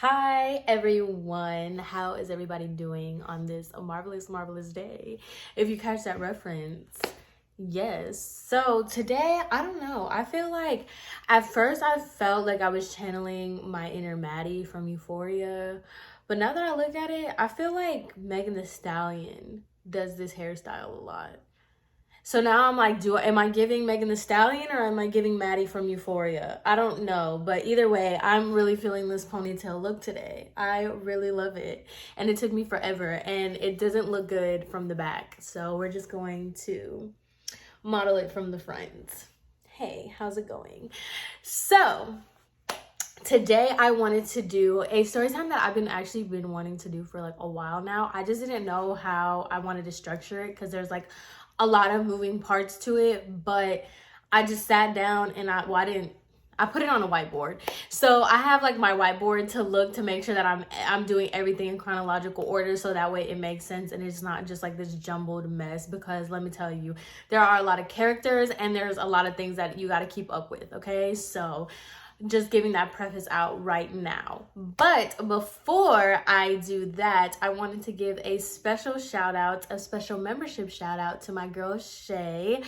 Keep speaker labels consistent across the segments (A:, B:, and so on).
A: Hi everyone, how is everybody doing on this marvelous day? If you catch that reference, yes. So today, I don't know, I feel like at first I felt like I was channeling my inner Maddie from Euphoria, but now that I look at it, I feel like Megan Thee Stallion does this hairstyle a lot. So now I'm like, am I giving Megan Thee Stallion or am I giving Maddie from Euphoria? I don't know, but either way, I'm really feeling this ponytail look today. I really love it, and it took me forever, and it doesn't look good from the back. So we're just going to model it from the front. Hey, how's it going? So today I wanted to do a story time that I've been wanting to do for like a while now. I just didn't know how I wanted to structure it because there's like a lot of moving parts to it, but I just sat down and I put it on a whiteboard. So I have like my whiteboard to look to make sure that I'm doing everything in chronological order, so that way it makes sense and it's not just like this jumbled mess, because let me tell you, there are a lot of characters and there's a lot of things that you got to keep up with, okay? So just giving that preface out right now. But before I do that, I wanted to give a special shout out, a special membership shout out to my girl Shay.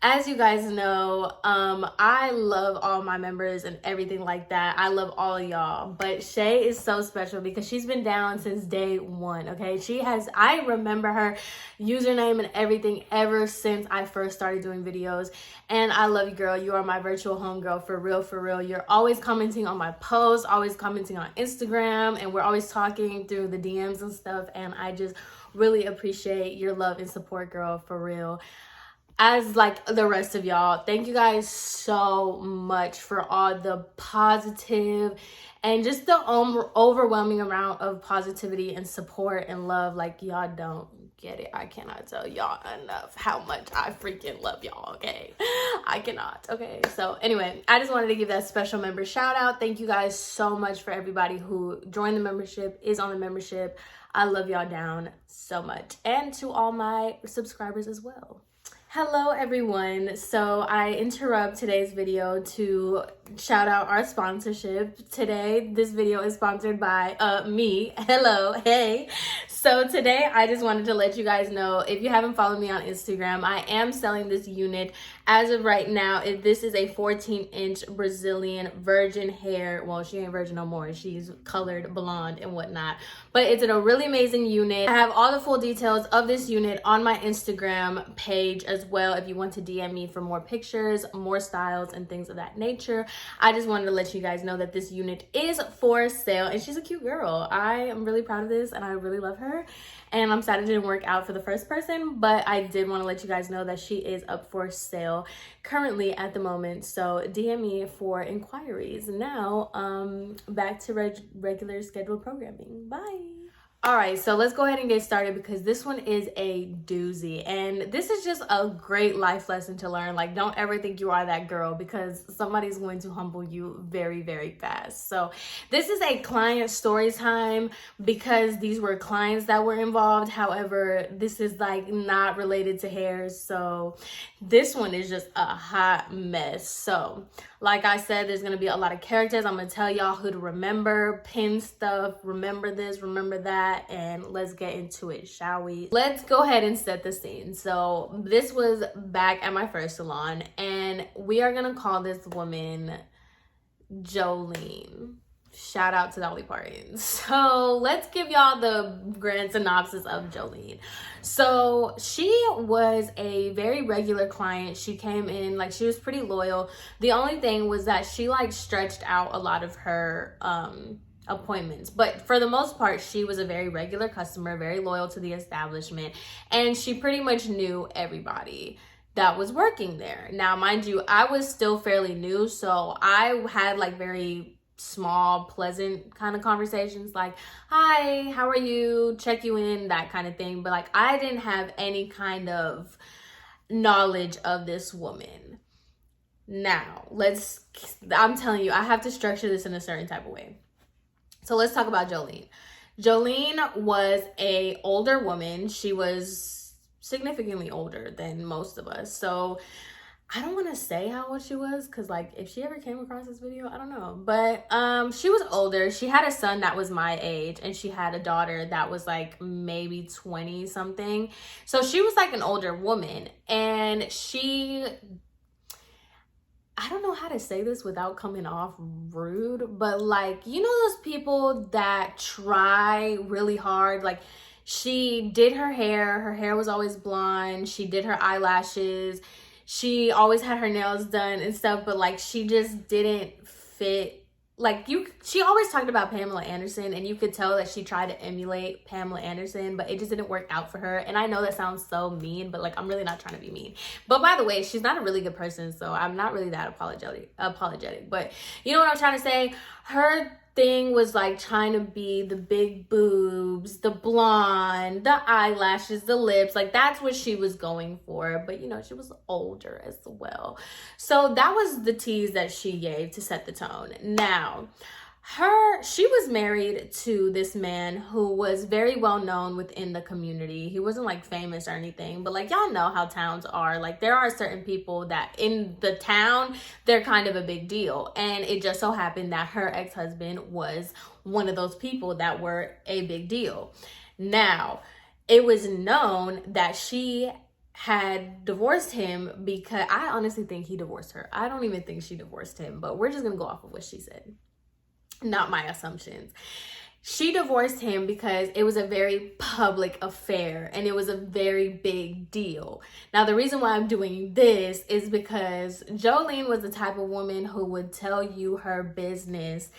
A: As you guys know, I love all my members and everything like that. I love all of y'all, but Shay is so special because she's been down since day one, okay? I remember her username and everything ever since I first started doing videos, and I love you, girl. You are my virtual homegirl, for real, for real. You're always commenting on my posts, always commenting on Instagram, and we're always talking through the DMs and stuff, and I just really appreciate your love and support, girl, for real. As like the rest of y'all, thank you guys so much for all the positive and just the overwhelming amount of positivity and support and love. Like, y'all don't get it. I cannot tell y'all enough how much I freaking love y'all, okay? I cannot, okay? So anyway, I just wanted to give that special member shout out. Thank you guys so much for everybody who joined the membership, is on the membership. I love y'all down so much. And to all my subscribers as well. Hello everyone. So I interrupt today's video to shout out our sponsorship. Today, this video is sponsored by me. Hello, hey. So today I just wanted to let you guys know, if you haven't followed me on Instagram, I am selling this unit as of right now. This is a 14-inch Brazilian virgin hair. Well, she ain't virgin no more. She's colored blonde and whatnot. But it's in a really amazing unit. I have all the full details of this unit on my Instagram page as well, if you want to DM me for more pictures, more styles, and things of that nature. I just wanted to let you guys know that this unit is for sale, and she's a cute girl. I am really proud of this, and I really love her. And I'm sad it didn't work out for the first person, but I did want to let you guys know that she is up for sale currently at the moment. So DM me for inquiries. Now, back to regular scheduled programming. Bye. All right, so let's go ahead and get started, because this one is a doozy, and this is just a great life lesson to learn. Like, don't ever think you are that girl, because somebody's going to humble you very, very fast. So this is a client story time, because these were clients that were involved. However, this is like not related to hair, so this one is just a hot mess. So like I said, there's gonna be a lot of characters. I'm gonna tell y'all who to remember, pin stuff, remember this, remember that, and let's get into it, shall we? Let's go ahead and set the scene. So this was back at my first salon, and we are gonna call this woman Jolene. Shout out to Dolly Parton. So let's give y'all the grand synopsis of Jolene. So she was a very regular client. She came in, like, she was pretty loyal. The only thing was that she like stretched out a lot of her appointments, but for the most part she was a very regular customer, very loyal to the establishment, and she pretty much knew everybody that was working there. Now, mind you, I was still fairly new, so I had like very small, pleasant kind of conversations, like, hi, how are you, check you in, that kind of thing. But like, I didn't have any kind of knowledge of this woman. Now, I'm telling you, I have to structure this in a certain type of way. So let's talk about Jolene. Jolene was a older woman. She was significantly older than most of us. So I don't want to say how old she was because, like, if she ever came across this video, I don't know. But she was older. She had a son that was my age, and she had a daughter that was like maybe 20 something. So she was like an older woman, and I don't know how to say this without coming off rude, but like, you know, those people that try really hard. Like, she did her hair was always blonde, she did her eyelashes, she always had her nails done and stuff, but like, she just didn't fit. Like, she always talked about Pamela Anderson, and you could tell that she tried to emulate Pamela Anderson, but it just didn't work out for her. And I know that sounds so mean, but like, I'm really not trying to be mean. But by the way, she's not a really good person, so I'm not really that apologetic. But you know what I'm trying to say? Her thing was like trying to be the big boobs, the blonde, the eyelashes, the lips. Like, that's what she was going for. But you know, she was older as well. So that was the tease that she gave to set the tone. Now, she was married to this man who was very well known within the community. He wasn't like famous or anything, but like, y'all know how towns are. Like, there are certain people that in the town, they're kind of a big deal. And it just so happened that her ex-husband was one of those people that were a big deal. Now, it was known that she had divorced him because I honestly think he divorced her. I don't even think she divorced him, but we're just gonna go off of what she said, not my assumptions. She divorced him because it was a very public affair and it was a very big deal. Now, the reason why I'm doing this is because Jolene was the type of woman who would tell you her business.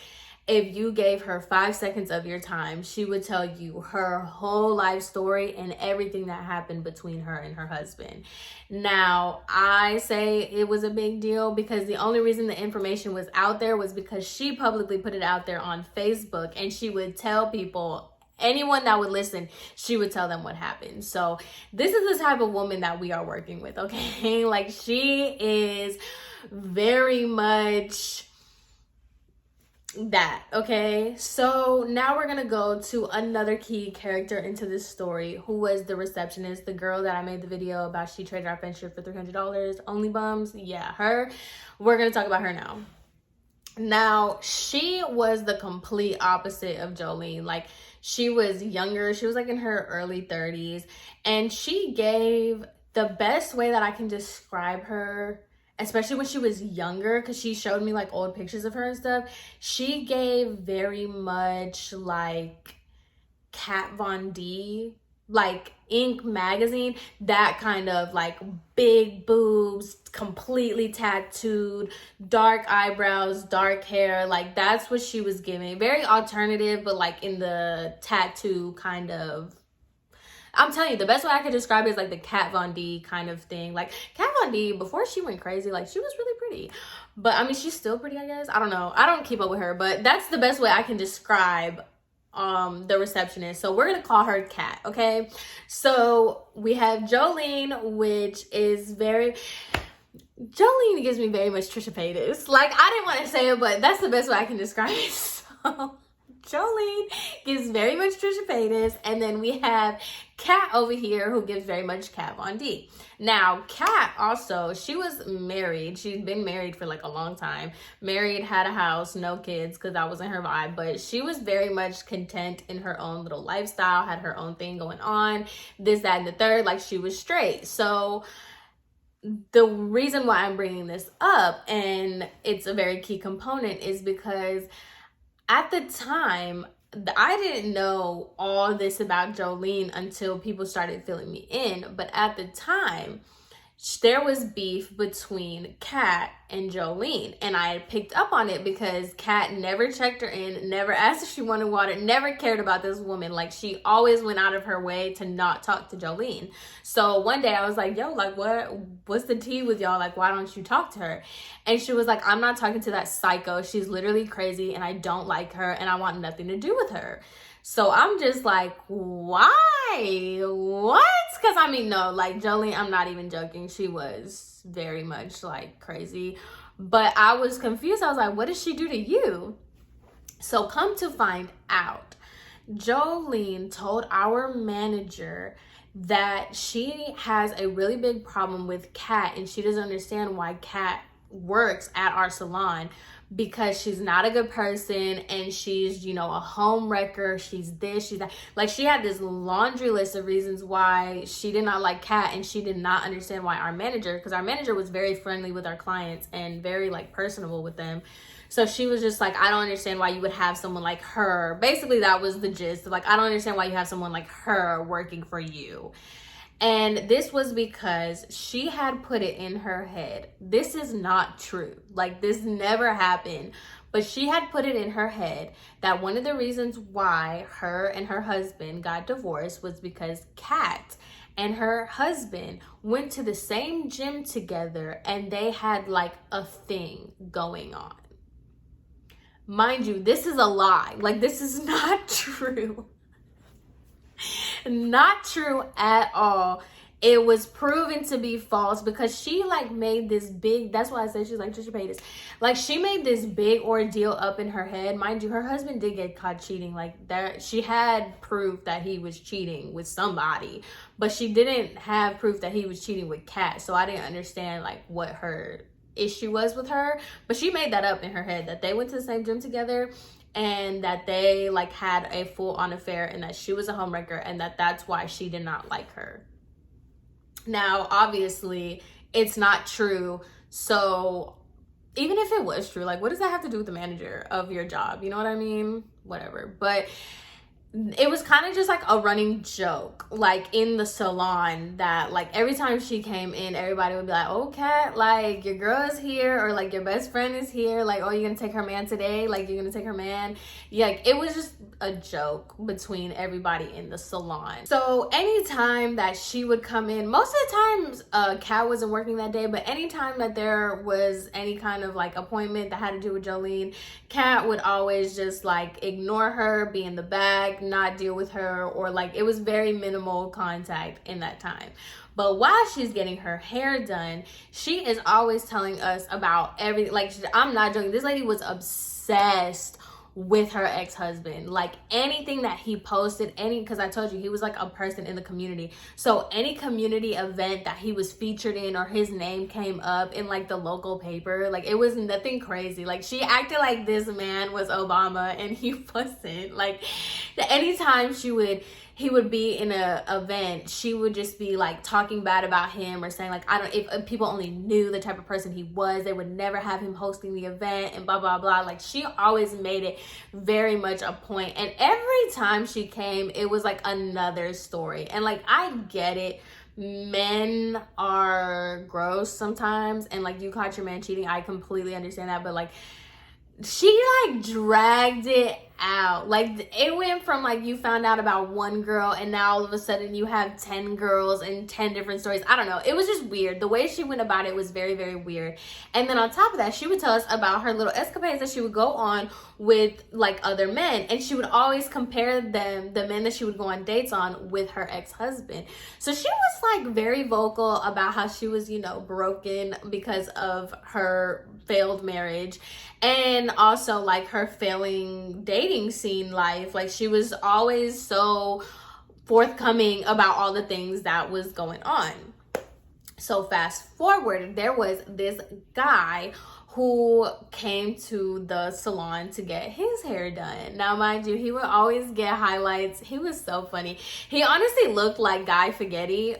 A: If you gave her 5 seconds of your time, she would tell you her whole life story and everything that happened between her and her husband. Now, I say it was a big deal because the only reason the information was out there was because she publicly put it out there on Facebook, and she would tell people, anyone that would listen, she would tell them what happened. So this is the type of woman that we are working with, okay? Like, she is very much that, okay? So now we're gonna go to another key character into this story, who was the receptionist, the girl that I made the video about. She traded our friendship for $300. Only bums. Yeah, her. We're gonna talk about her now. Now, she was the complete opposite of Jolene. Like, she was younger. She was like in her early 30s, and she gave the best way that I can describe her, especially when she was younger, because she showed me like old pictures of her and stuff. She gave very much like Kat Von D, like Ink magazine, that kind of like big boobs, completely tattooed, dark eyebrows, dark hair. Like, that's what she was giving. Very alternative, but like in the tattoo kind of, I'm telling you, the best way I could describe it is like the Kat Von D kind of thing. Like, Kat Von D, before she went crazy, like, she was really pretty. But I mean, she's still pretty, I guess. I don't know. I don't keep up with her, but that's the best way I can describe the receptionist. So we're gonna call her Kat, okay? So we have Jolene, which is Jolene gives me very much Trisha Paytas. Like, I didn't want to say it, but that's the best way I can describe it. So Jolene gives very much Trisha Paytas, and then we have Kat over here who gives very much Kat Von D. Now, Kat also, she was married. She's been married for like a long time. Married, had a house, no kids, because that wasn't her vibe, but she was very much content in her own little lifestyle, had her own thing going on, this, that, and the third. Like, she was straight. So the reason why I'm bringing this up, and it's a very key component, is because at the time, I didn't know all this about Jolene until people started filling me in. But at the time, there was beef between Kat and Jolene, and I picked up on it because Kat never checked her in, never asked if she wanted water, never cared about this woman. Like, she always went out of her way to not talk to Jolene. So one day I was like, yo, like, what's the tea with y'all? Like, why don't you talk to her? And she was like, I'm not talking to that psycho. She's literally crazy, and I don't like her, and I want nothing to do with her. So I'm just like, why? What? Because I mean, no, like, Jolene, I'm not even joking. She was very much like crazy. But I was confused. I was like, what did she do to you? So come to find out, Jolene told our manager that she has a really big problem with Kat, and she doesn't understand why Kat works at our salon, because she's not a good person, and she's, you know, a home wrecker, she's this, she's that. Like, she had this laundry list of reasons why she did not like Kat, and she did not understand why our manager, because our manager was very friendly with our clients and very like personable with them. So she was just like, I don't understand why you would have someone like her. Basically, that was the gist. Like, I don't understand why you have someone like her working for you. And this was because she had put it in her head. This is not true. Like, this never happened. But she had put it in her head that one of the reasons why her and her husband got divorced was because Kat and her husband went to the same gym together, and they had like a thing going on. Mind you, this is a lie. Like, this is not true. Not true at all. It was proven to be false because she like made this big, that's why I said she's like Trisha Paytas. Like, she made this big ordeal up in her head. Mind you, her husband did get caught cheating. Like, that, she had proof that he was cheating with somebody, but she didn't have proof that he was cheating with Kat. So I didn't understand like what her issue was with her, but she made that up in her head that they went to the same gym together, and that they like had a full-on affair, and that she was a homewrecker, and that's why she did not like her. Now, obviously, it's not true. So even if it was true, like, what does that have to do with the manager of your job? You know what I mean? Whatever. But it was kind of just like a running joke, like in the salon, that like every time she came in, everybody would be like, oh, Kat, like your girl is here, or like your best friend is here, like, oh, you're gonna take her man today, like you're gonna take her man. Yeah, like, it was just a joke between everybody in the salon. So anytime that she would come in, most of the times Kat wasn't working that day, but anytime that there was any kind of like appointment that had to do with Jolene, Kat would always just like ignore her, be in the back, not deal with her, or like it was very minimal contact in that time. But while she's getting her hair done, she is always telling us about everything. Like, I'm not joking, this lady was obsessed with her ex-husband. Like, anything that he posted, because I told you he was like a person in the community, so any community event that he was featured in or his name came up in like the local paper, like, it was nothing crazy. Like, she acted like this man was Obama and he wasn't. Like, anytime he would be in a event, she would just be like talking bad about him, or saying like, if people only knew the type of person he was, they would never have him hosting the event, and blah blah blah. Like, she always made it very much a point, and every time she came, it was like another story. And like, I get it, men are gross sometimes, and like, you caught your man cheating, I completely understand that, but like, she like dragged it out. Like, it went from like, you found out about one girl, and now all of a sudden you have 10 girls and 10 different stories. I don't know, it was just weird. The way she went about it was very, very weird. And then on top of that, she would tell us about her little escapades that she would go on with like other men, and she would always compare the men that she would go on dates on with her ex-husband. So she was like very vocal about how she was, you know, broken because of her failed marriage, and also like her failing dating scene life. Like, she was always so forthcoming about all the things that was going on. So fast forward, there was this guy who came to the salon to get his hair done. Now, mind you, he would always get highlights. He was so funny. He honestly looked like Guy Fieri.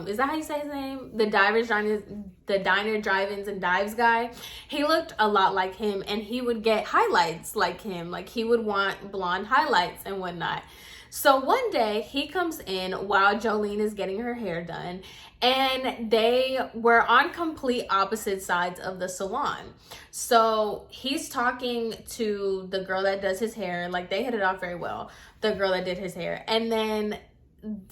A: Is that how you say his name? The diner, drive-ins, and dives guy. He looked a lot like him, and he would get highlights like him. Like, he would want blonde highlights and whatnot. So one day he comes in while Jolene is getting her hair done, and they were on complete opposite sides of the salon. So he's talking to the girl that does his hair, like, they hit it off very well, the girl that did his hair. And then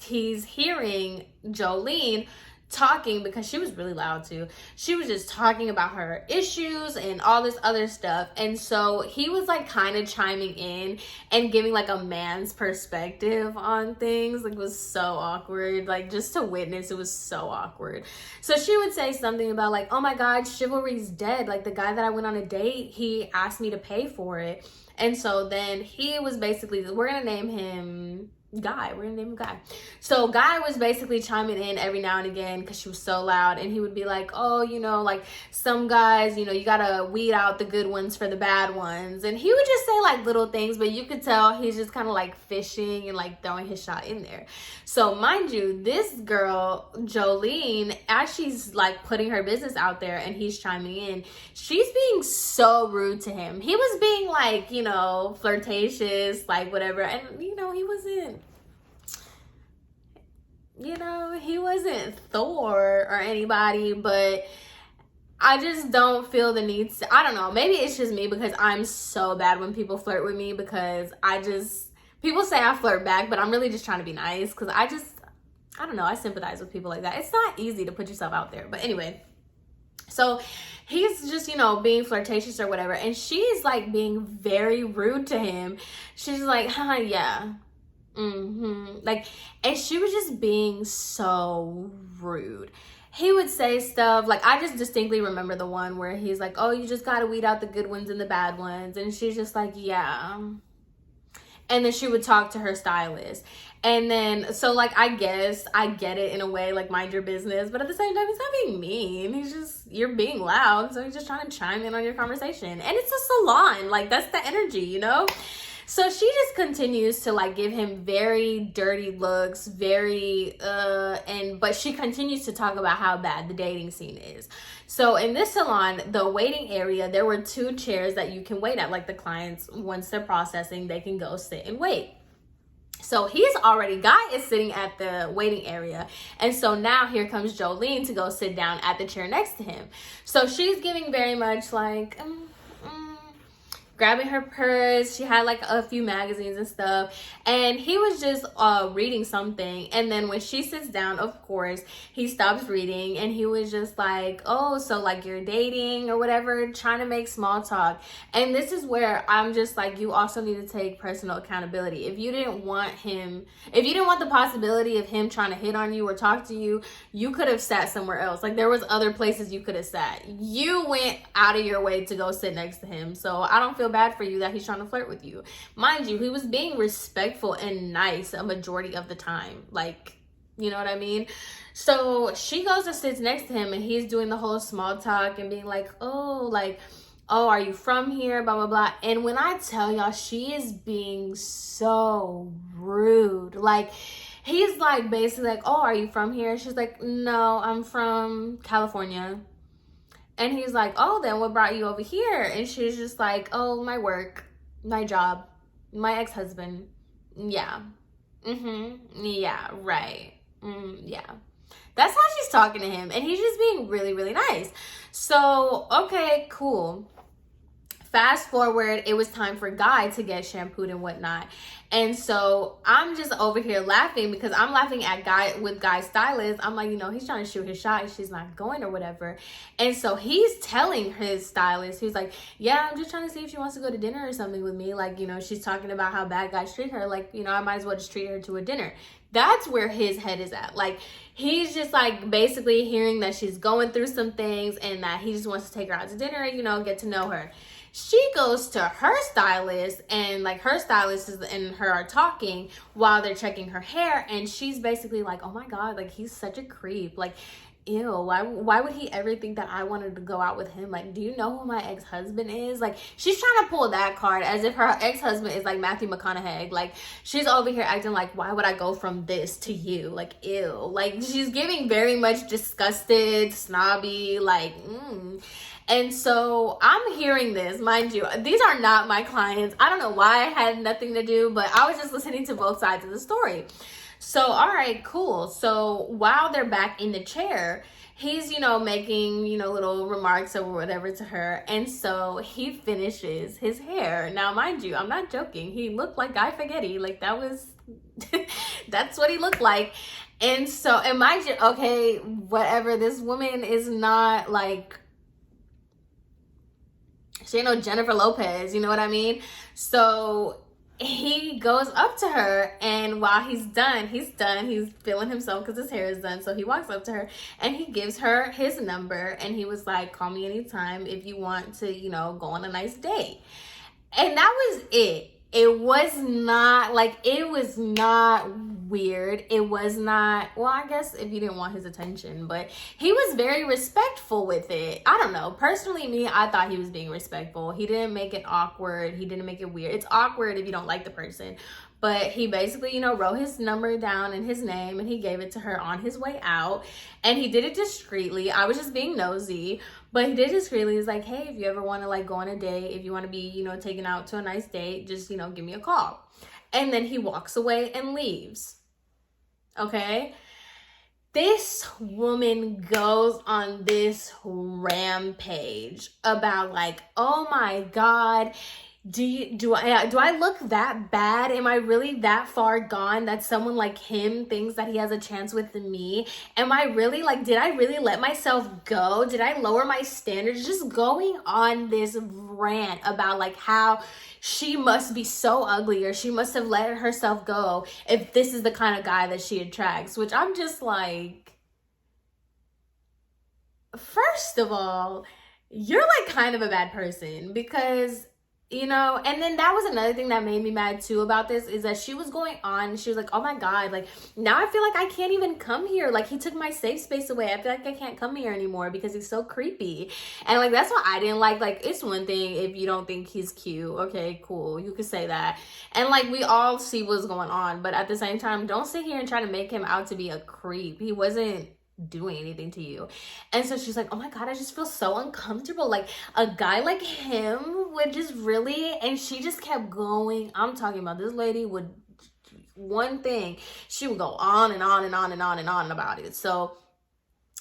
A: he's hearing Jolene talking, because she was really loud too. She was just talking about her issues and all this other stuff. And so he was like kind of chiming in and giving like a man's perspective on things. Like, it was so awkward. Like, just to witness, it was so awkward. So she would say something about like, oh my God, chivalry's dead. Like, the guy that I went on a date, he asked me to pay for it. And so then he was basically, we're gonna name him Guy. We're gonna name him Guy. So Guy was basically chiming in every now and again because she was so loud, and he would be like, oh, you know, like some guys, you know, you gotta weed out the good ones for the bad ones. And he would just say like little things, but you could tell he's just kind of like fishing and like throwing his shot in there. So mind you, this girl Jolene, as she's like putting her business out there and he's chiming in, she's being so rude to him. He was being like, you know, flirtatious, like whatever. And you know, he wasn't Thor or anybody, but I just don't feel the need to, I don't know, maybe it's just me because I'm so bad when people flirt with me, because people say I flirt back, but I'm really just trying to be nice, because I don't know, I sympathize with people like that. It's not easy to put yourself out there. But anyway, so he's just, you know, being flirtatious or whatever, and she's like being very rude to him. She's like, yeah. Like, and she was just being so rude. He would say stuff like, I just distinctly remember the one where he's like, oh, you just gotta weed out the good ones and the bad ones. And she's just like, yeah. And then she would talk to her stylist. And then, so like, I guess I get it in a way, like, mind your business, but at the same time, he's not being mean. He's just, you're being loud, so he's just trying to chime in on your conversation. And it's a salon, like, that's the energy, you know? So she just continues to like give him very dirty looks, but she continues to talk about how bad the dating scene is. So in this salon, the waiting area, there were 2 chairs that you can wait at. Like, the clients, once they're processing, they can go sit and wait. So Guy is sitting at the waiting area. And so now here comes Jolene to go sit down at the chair next to him. So she's giving very much like, grabbing her purse. She had like a few magazines and stuff, and he was just reading something. And then when she sits down, of course, he stops reading, and he was just like, oh, so like you're dating or whatever, trying to make small talk. And this is where I'm just like, you also need to take personal accountability. If you didn't want the possibility of him trying to hit on you or talk to you, you could have sat somewhere else. Like, there was other places you could have sat. You went out of your way to go sit next to him. So I don't feel bad for you that he's trying to flirt with you. Mind you, he was being respectful and nice a majority of the time. Like, you know what I mean? So she goes and sits next to him, and he's doing the whole small talk and being like, oh, are you from here? Blah, blah, blah. And when I tell y'all, she is being so rude. Like, he's like basically like, oh, are you from here? She's like, no, I'm from California. And he's like, oh, then what brought you over here? And she's just like, oh, my work, my job, my ex-husband. Yeah. Yeah, right. Yeah. That's how she's talking to him. And he's just being really, really nice. So, okay, cool. Fast forward, it was time for Guy to get shampooed and whatnot. And so I'm just over here laughing, because I'm laughing at Guy's stylist. I'm like, you know, he's trying to shoot his shot and she's not going or whatever. And so he's telling his stylist, he's like, yeah, I'm just trying to see if she wants to go to dinner or something with me. Like, you know, she's talking about how bad guys treat her. Like, you know, I might as well just treat her to a dinner. That's where his head is at. Like, he's just like basically hearing that she's going through some things and that he just wants to take her out to dinner, you know, get to know her. She goes to her stylist, and like her stylist and her are talking while they're checking her hair, and she's basically like, oh my god, like, he's such a creep. Like, ew, why would he ever think that I wanted to go out with him? Like, do you know who my ex-husband is? Like, she's trying to pull that card as if her ex-husband is like Matthew McConaughey. Like, she's over here acting like, why would I go from this to you? Like, ew. Like, she's giving very much disgusted, snobby, like, And so I'm hearing this, mind you, these are not my clients. I don't know why I had nothing to do, but I was just listening to both sides of the story. So, all right, cool. So while they're back in the chair, he's, you know, making, you know, little remarks or whatever to her. And so he finishes his hair. Now, mind you, I'm not joking. He looked like Guy Fieri. Like, that was, that's what he looked like. And so, and mind you, okay, whatever, this woman is not like, she ain't no Jennifer Lopez, you know what I mean? So he goes up to her, and while he's feeling himself because his hair is done. So he walks up to her and he gives her his number, and he was like, call me anytime if you want to, you know, go on a nice date. And that was it. It was not like, it was not weird. It was not, well, I guess if you didn't want his attention, but he was very respectful with it. I don't know. Personally, me, I thought he was being respectful. He didn't make it awkward. He didn't make it weird. It's awkward if you don't like the person. But he basically, wrote his number down and his name, and he gave it to her on his way out. And he did it discreetly. I was just being nosy, but he did it discreetly. He's like, hey, if you ever want to like go on a date, if you want to be, taken out to a nice date, just, give me a call. And then he walks away and leaves. Okay. This woman goes on this rampage about like, oh my God, do I look that bad? Am I really that far gone that someone like him thinks that he has a chance with me? Am I really like, did I really let myself go? Did I lower my standards? Just going on this rant about like how she must be so ugly, or she must have let herself go if this is the kind of guy that she attracts, which I'm just like, first of all, you're like kind of a bad person, because and then that was another thing that made me mad too about this, is that she was going on, she was like, oh my God, like now I feel like I can't even come here. Like he took my safe space away. I feel like I can't come here anymore because he's so creepy. And like, that's what I didn't like. Like, it's one thing if you don't think he's cute. Okay, cool. You could say that. And like, we all see what's going on. But at the same time, don't sit here and try to make him out to be a creep. He wasn't doing anything to you. And so she's like, oh my God, I just feel so uncomfortable. Like a guy like him would just really, and she just kept going. I'm talking about this lady would, one thing, she would go on and on and on and on and on about it. So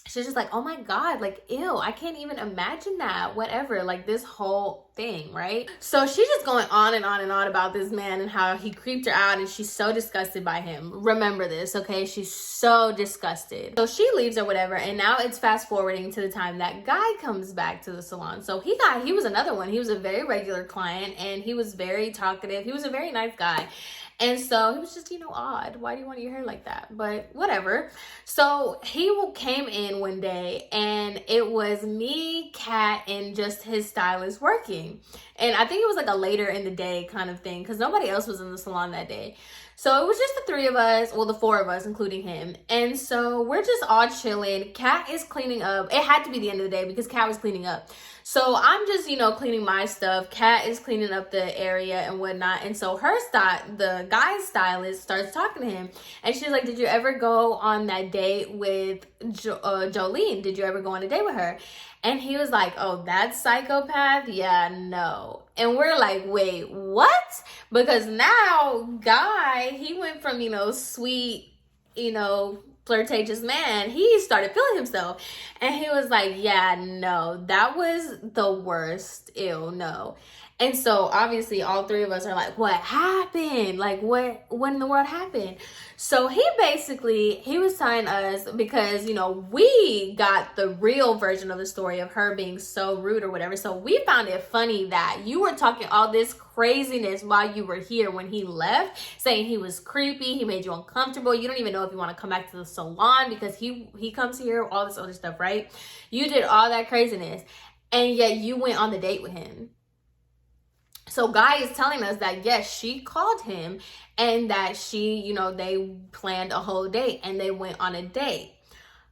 A: she's just like, oh my God, like, ew, I can't even imagine that, whatever, like this whole thing, right? So she's just going on and on and on about this man and how he creeped her out, and she's so disgusted by him. Remember this, okay? She's so disgusted. So she leaves or whatever, and now it's fast forwarding to the time that guy comes back to the salon. So he was another one. He was a very regular client, and he was very talkative. He was a very nice guy. And so he was just, odd. Why do you want your hair like that? But whatever. So he came in one day, and it was me, Kat, and just his stylist working. And I think it was like a later in the day kind of thing, because nobody else was in the salon that day. So it was just the three of us, well, the four of us, including him. And so we're just all chilling. Kat is cleaning up. It had to be the end of the day because Kat was cleaning up. So I'm just, cleaning my stuff. Kat is cleaning up the area and whatnot. And so the guy's stylist starts talking to him. And she's like, did you ever go on that date with Jolene? Did you ever go on a date with her? And he was like, oh, that psychopath? Yeah, no. And we're like, wait, what? Because now Guy, he went from, sweet, flirtatious man, he started feeling himself. And he was like, yeah, no, that was the worst. Ew, no. And so obviously all three of us are like, what happened? Like, what in the world happened? So he was telling us, because, we got the real version of the story of her being so rude or whatever. So we found it funny that you were talking all this craziness while you were here when he left, saying he was creepy, he made you uncomfortable. You don't even know if you want to come back to the salon because he comes here, all this other stuff, right? You did all that craziness, and yet you went on the date with him. So Guy is telling us that, yes, she called him, and that she, they planned a whole date and they went on a date.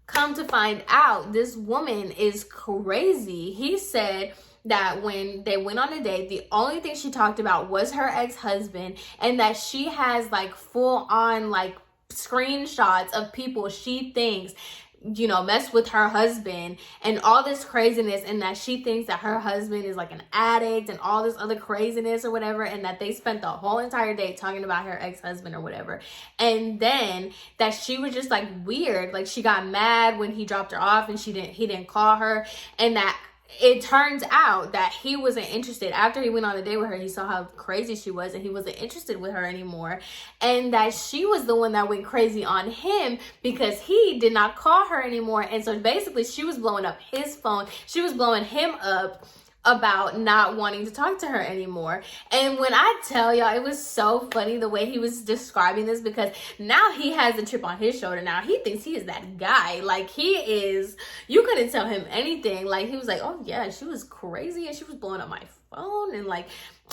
A: Come to find out, this woman is crazy. He said that when they went on a date, the only thing she talked about was her ex-husband, and that she has like full on like screenshots of people she thinks mess with her husband and all this craziness, and that she thinks that her husband is like an addict and all this other craziness or whatever, and that they spent the whole entire day talking about her ex-husband or whatever. And then that she was just like weird, like she got mad when he dropped her off and he didn't call her, and that it turns out that he wasn't interested. After he went on a date with her, he saw how crazy she was, and he wasn't interested with her anymore. And that she was the one that went crazy on him because he did not call her anymore. And so basically she was blowing up his phone. She was blowing him up about not wanting to talk to her anymore. And when I tell y'all, it was so funny the way he was describing this, because now he has a chip on his shoulder. Now he thinks he is that guy. Like you couldn't tell him anything. Like he was like, oh yeah, she was crazy and she was blowing up my phone, and like,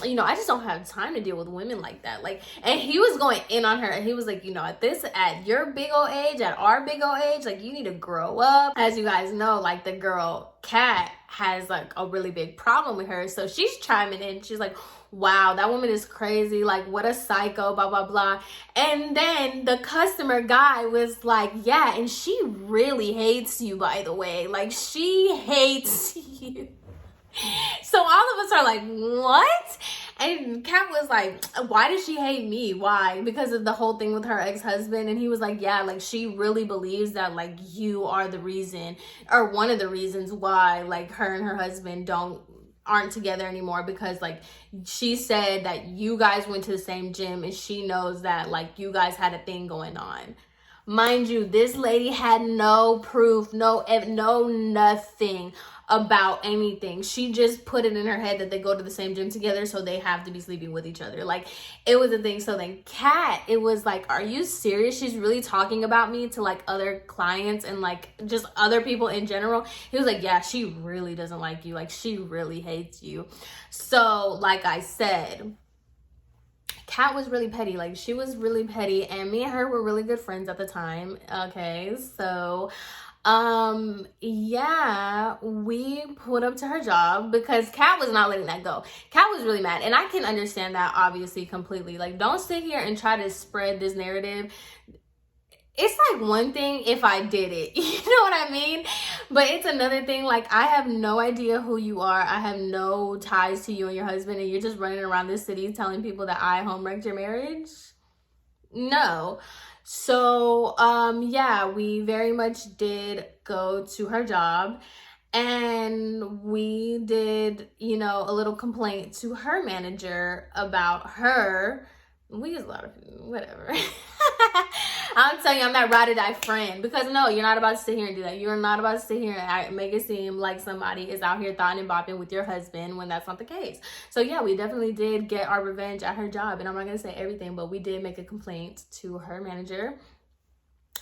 A: you know, I just don't have time to deal with women like that. Like, and he was going in on her, and he was like, you know, at your big old age, at our big old age, like, you need to grow up. As you guys know, like, the girl Kat has like a really big problem with her, so she's chiming in. She's like, wow, that woman is crazy, like, what a psycho, blah blah blah. And then the customer guy was like, yeah, and she really hates you, by the way, like, she hates you. So all of us are like, what? And Kat was like, why does she hate me? Why? Because of the whole thing with her ex-husband. And he was like, yeah, like, she really believes that, like, you are the reason, or one of the reasons why, like, her and her husband aren't together anymore, because like, she said that you guys went to the same gym, and she knows that, like, you guys had a thing going on. Mind you, this lady had no proof, no nothing about anything. She just put it in her head that they go to the same gym together, so they have to be sleeping with each other. Like, it was a thing. So then Kat, it was like, are you serious? She's really talking about me to like other clients and like just other people in general. He was like, yeah, she really doesn't like you. Like, she really hates you. So like I said, Kat was really petty. Like, she was really petty, and me and her were really good friends at the time. Okay, so yeah, we put up to her job because Kat was not letting that go. Kat was really mad, and I can understand that, obviously, completely. Like, don't sit here and try to spread this narrative. It's like one thing if I did it, you know what I mean? But it's another thing, like, I have no idea who you are. I have no ties to you and your husband, and you're just running around this city telling people that I home wrecked your marriage? No. So, yeah, we very much did go to her job, and we did, you know, a little complaint to her manager about her. We use a lot of, whatever. I'm telling you, I'm that ride or die friend, because no, you're not about to sit here and do that. You're not about to sit here and make it seem like somebody is out here thotting and bopping with your husband when that's not the case. So yeah, we definitely did get our revenge at her job, and I'm not gonna say everything, but we did make a complaint to her manager,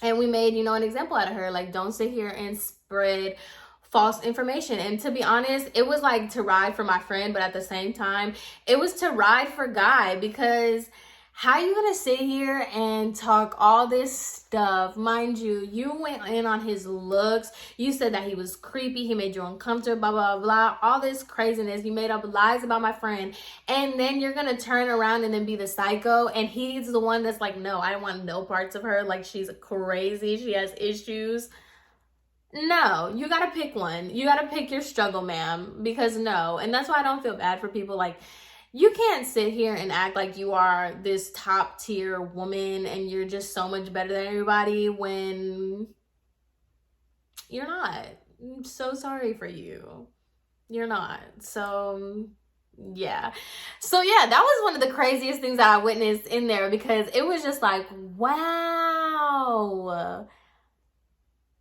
A: and we made, you know, an example out of her. Like, don't sit here and spread false information. And to be honest, it was like to ride for my friend, but at the same time, it was to ride for Guy, because how you gonna sit here and talk all this stuff? Mind you, you went in on his looks. You said that he was creepy. He made you uncomfortable, blah, blah, blah. All this craziness. You made up lies about my friend. And then you're gonna turn around and then be the psycho. And he's the one that's like, no, I don't want no parts of her. Like, she's crazy. She has issues. No, you gotta pick one. You gotta pick your struggle, ma'am. Because no. And that's why I don't feel bad for people. Like, you can't sit here and act like you are this top tier woman and you're just so much better than everybody when you're not. I'm so sorry for you. You're not. So yeah. So yeah, that was one of the craziest things that I witnessed in there, because it was just like, wow.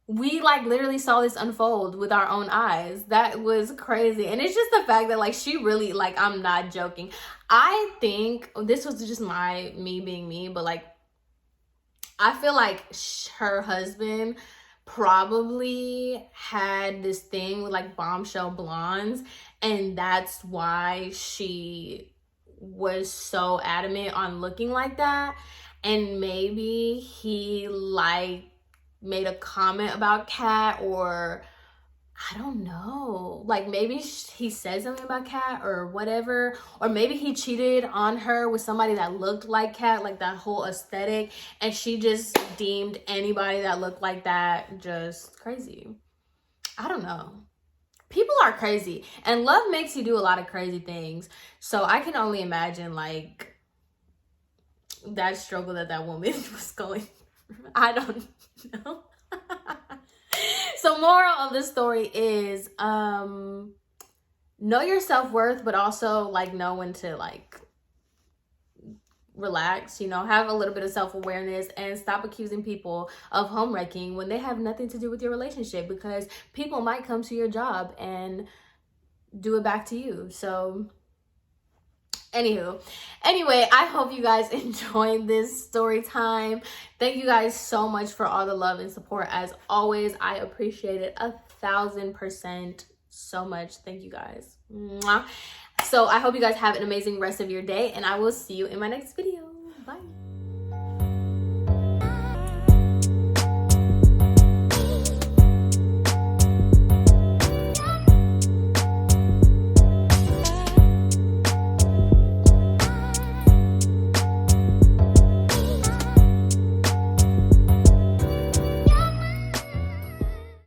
A: We like literally saw this unfold with our own eyes. That was crazy. And it's just the fact that like she really, like, I'm not joking. I think this was just me being me, but like I feel like her husband probably had this thing with like bombshell blondes, and that's why she was so adamant on looking like that. And maybe he like made a comment about Kat, or I don't know, like maybe he said something about Kat or whatever, or maybe he cheated on her with somebody that looked like Kat, like that whole aesthetic, and she just deemed anybody that looked like that just crazy. I don't know. People are crazy, and love makes you do a lot of crazy things. So I can only imagine like that struggle that woman was going through. I don't know. So moral of the story is know your self-worth, but also like know when to like relax, you know, have a little bit of self-awareness, and stop accusing people of home wrecking when they have nothing to do with your relationship, because people might come to your job and do it back to you. So anyway, I hope you guys enjoyed this story time. Thank you guys so much for all the love and support. As always, I appreciate it 1000% so much. Thank you guys. Mwah. So I hope you guys have an amazing rest of your day, and I will see you in my next video. Bye.